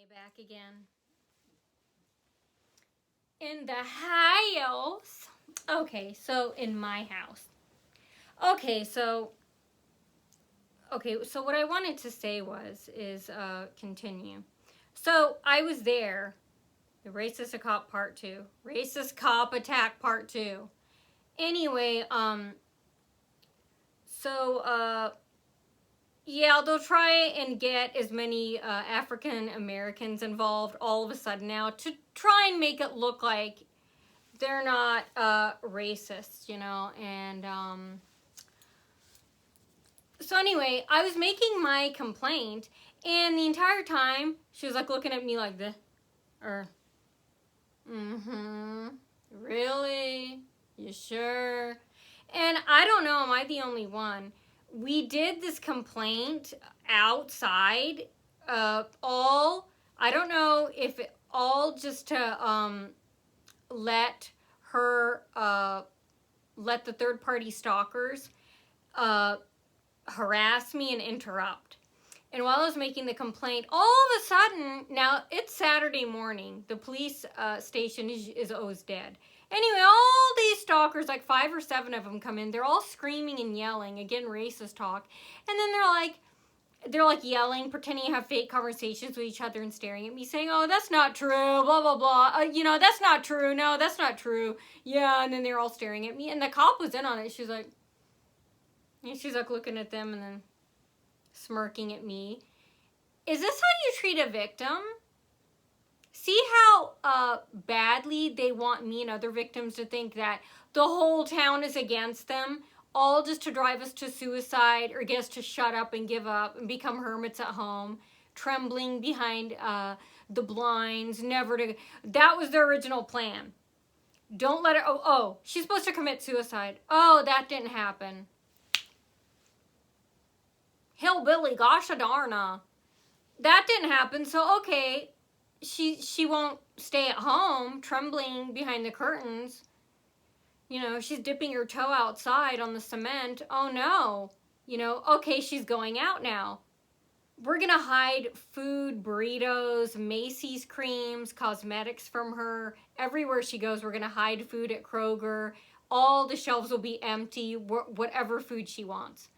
Back again. In the house. Okay, so in my house. Okay, so what I wanted to say continue. So I was there. The Racist Cop Part 2. Racist Cop Attack Part 2. Anyway, yeah, they'll try and get as many African Americans involved all of a sudden now to try and make it look like they're not racist, and so anyway, I was making my complaint, and the entire time she was like looking at me like this, or really, you sure? And I don't know, am I the only one? We did this complaint outside, I don't know if all just to let the third party stalkers harass me and interrupt. And while I was making the complaint, all of a sudden, now it's Saturday morning, the police station is always dead. Anyway, all these stalkers, like 5 or 7 of them come in, they're all screaming and yelling, again, racist talk. And then they're like yelling, pretending to have fake conversations with each other and staring at me, saying, oh, that's not true, blah, blah, blah. That's not true. No, that's not true. Yeah, and then they're all staring at me. And the cop was in on it. She's like looking at them and then smirking at me. Is this how you treat a victim? See how badly they want me and other victims to think that the whole town is against them, all just to drive us to suicide or get us to shut up and give up and become hermits at home, trembling behind the blinds, never to... That was their original plan. Don't let her... Oh, she's supposed to commit suicide. Oh, that didn't happen. Hillbilly, gosh darna. That didn't happen, so okay, she won't stay at home, trembling behind the curtains. She's dipping her toe outside on the cement. Oh no. Okay, she's going out now. We're gonna hide food, burritos, Macy's creams, cosmetics from her. Everywhere she goes, we're gonna hide food at Kroger. All the shelves will be empty, whatever food she wants.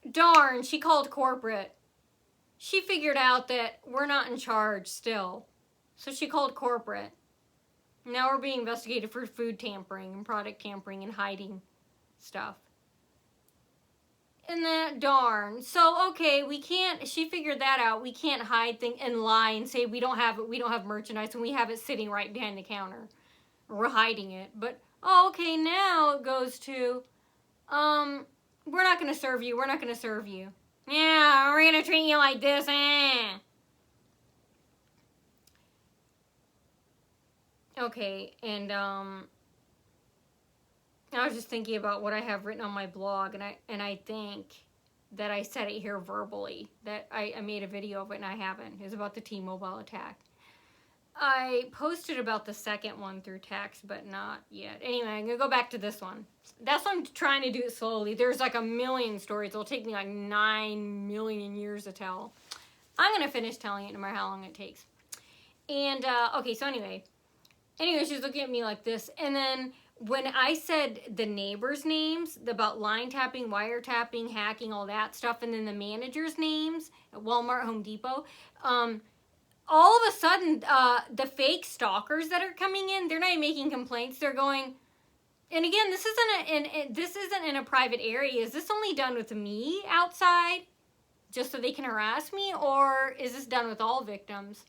Darn, she called corporate. She figured out that we're not in charge still. So she called corporate. Now we're being investigated for food tampering and product tampering and hiding stuff. And that darn. So, okay, we can't, she figured that out. We can't hide things and lie and say we don't have it, we don't have merchandise, and we have it sitting right behind the counter. We're hiding it. But, okay, now it goes to, we're not going to serve you. We're not going to serve you. Yeah, we're going to treat you like this. Okay, and I was just thinking about what I have written on my blog, and I think that I said it here verbally, that I made a video of it, and I haven't. It was about the T-Mobile attack. I posted about the second one through text, but not yet. Anyway, I'm going to go back to this one. That's why I'm trying to do it slowly. There's like a million stories. It'll take me like 9 million years to tell. I'm going to finish telling it no matter how long it takes. And, okay, so anyway, she's looking at me like this. And then when I said the neighbors' names, about line tapping, wiretapping, hacking, all that stuff, and then the managers' names at Walmart, Home Depot, all of a sudden, the fake stalkers that are coming in, they're not even making complaints. They're going, and again, this isn't in a private area. Is this only done with me outside, just so they can harass me, or is this done with all victims?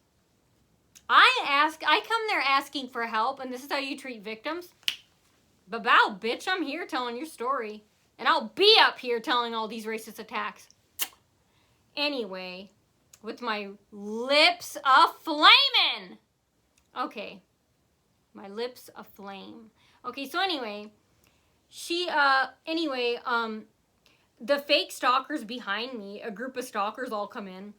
I come there asking for help, and this is how you treat victims? Ba-bow, bitch, I'm here telling your story. And I'll be up here telling all these racist attacks. Anyway, with my lips a-flamin'. Okay, my lips aflame. Okay, so anyway, the fake stalkers behind me, a group of stalkers all come in.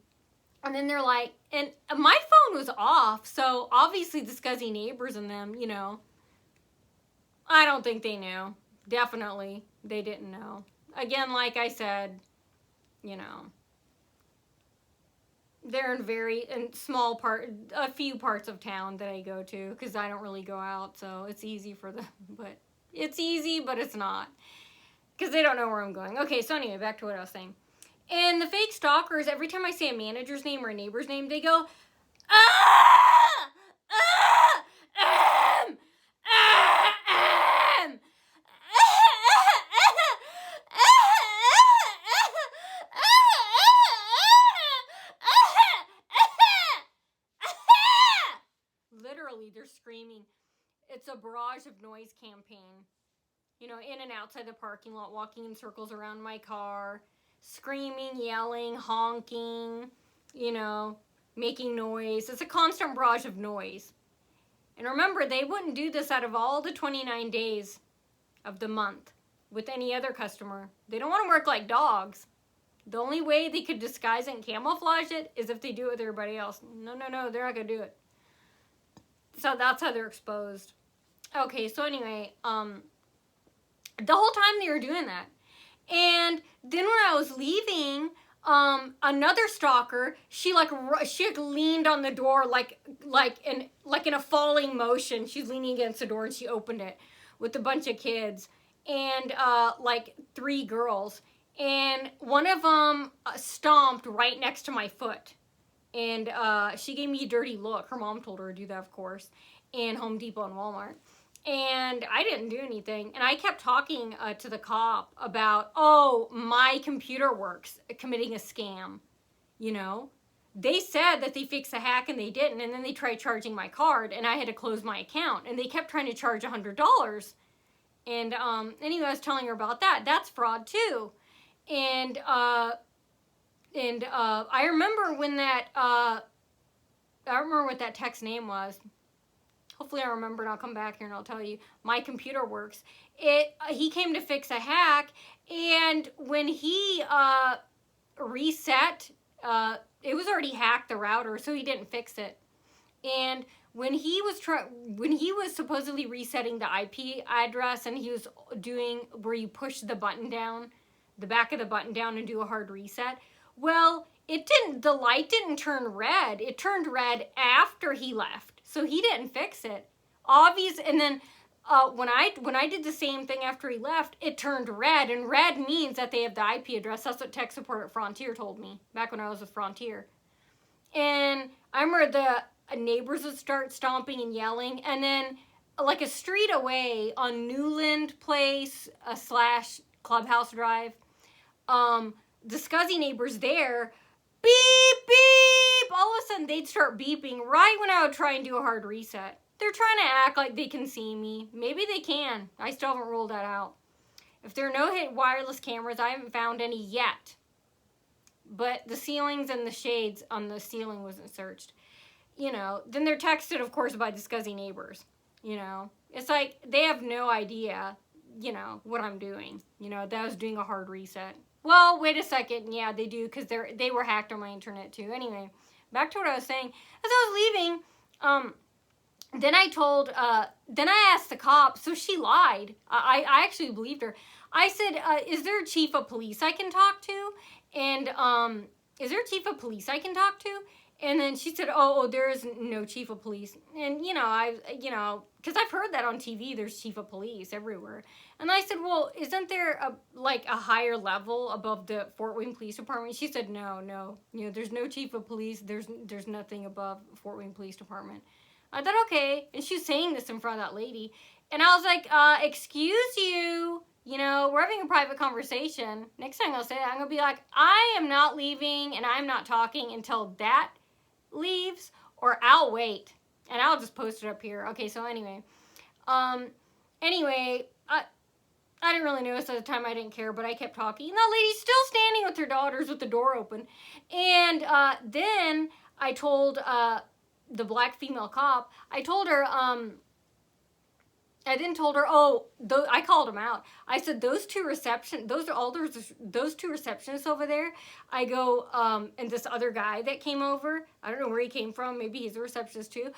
And then they're like, and my phone was off, so obviously the scuzzy neighbors and them, I don't think they knew. Definitely, they didn't know. Again, like I said, They're in a few parts of town that I go to because I don't really go out, so it's easy for them. But it's easy, but it's not because they don't know where I'm going. Okay, so anyway, back to what I was saying. And the fake stalkers, every time I say a manager's name or a neighbor's name, they go, ah, ah, um, literally, they're screaming. It's a barrage of noise campaign. You know, in and outside the parking lot, walking in circles around my car, screaming, yelling, honking, you know, making noise. It's a constant barrage of noise. And remember, they wouldn't do this out of all the 29 days of the month with any other customer. They don't want to work like dogs. The only way they could disguise it and camouflage it is if they do it with everybody else. No, they're not going to do it. So that's how they're exposed. Okay, so anyway, the whole time they were doing that. And then when I was leaving, another stalker, she leaned on the door like in a falling motion. She's leaning against the door and she opened it with a bunch of kids and like 3 girls. And one of them stomped right next to my foot. And she gave me a dirty look. Her mom told her to do that, of course, and Home Depot and Walmart. And I didn't do anything. And I kept talking to the cop about, oh, my computer works, committing a scam. You know, they said that they fixed the hack and they didn't. And then they tried charging my card and I had to close my account. And they kept trying to charge $100. And anyway, I was telling her about that. That's fraud too. And I remember when I remember what that text name was. Hopefully I remember and I'll come back here and I'll tell you. My computer works. He came to fix a hack, and when he reset, it was already hacked, the router, so he didn't fix it. And when he was supposedly resetting the IP address, and he was doing where you push the button down, the back of the button down and do a hard reset, well, the light didn't turn red. It turned red after he left. So he didn't fix it. Obvious. And then when I did the same thing after he left, it turned red. And red means that they have the IP address. That's what tech support at Frontier told me back when I was with Frontier. And I remember the neighbors would start stomping and yelling. And then like a street away on Newland Place / Clubhouse Drive, the scuzzy neighbors there, beep, beep, all of a sudden they'd start beeping right when I would try and do a hard reset. They're trying to act like they can see me. Maybe they can. I still haven't ruled that out. If there are no wireless cameras, I haven't found any yet. But the ceilings and the shades on the ceiling wasn't searched. You know, then they're texted, of course, by the scuzzy neighbors. You know, it's like they have no idea, you know, what I'm doing. You know, that I was doing a hard reset. Well, wait a second. Yeah, they do, because they were hacked on my internet too. Anyway, back to what I was saying. As I was leaving, then I asked the cop, so she lied. I actually believed her. I said, is there a chief of police I can talk to? And, is there a chief of police I can talk to? And then she said, oh, there is no chief of police. And, you know, because I've heard that on TV, there's chief of police everywhere. And I said, well, isn't there a higher level above the Fort Wayne Police Department? She said, no. You know, there's no chief of police. There's nothing above Fort Wayne Police Department. I thought, okay. And she's saying this in front of that lady. And I was like, excuse you. You know, we're having a private conversation. Next time I'll say that, I'm going to be like, I am not leaving and I'm not talking until that leaves, or I'll wait. And I'll just post it up here. Okay, so anyway. I didn't really notice at the time. I didn't care, but I kept talking. And that lady's still standing with her daughters with the door open. And then I told the black female cop, I told her, I then told her, I called them out. I said, those two receptionists over there. I go, and this other guy that came over, I don't know where he came from. Maybe he's a receptionist too.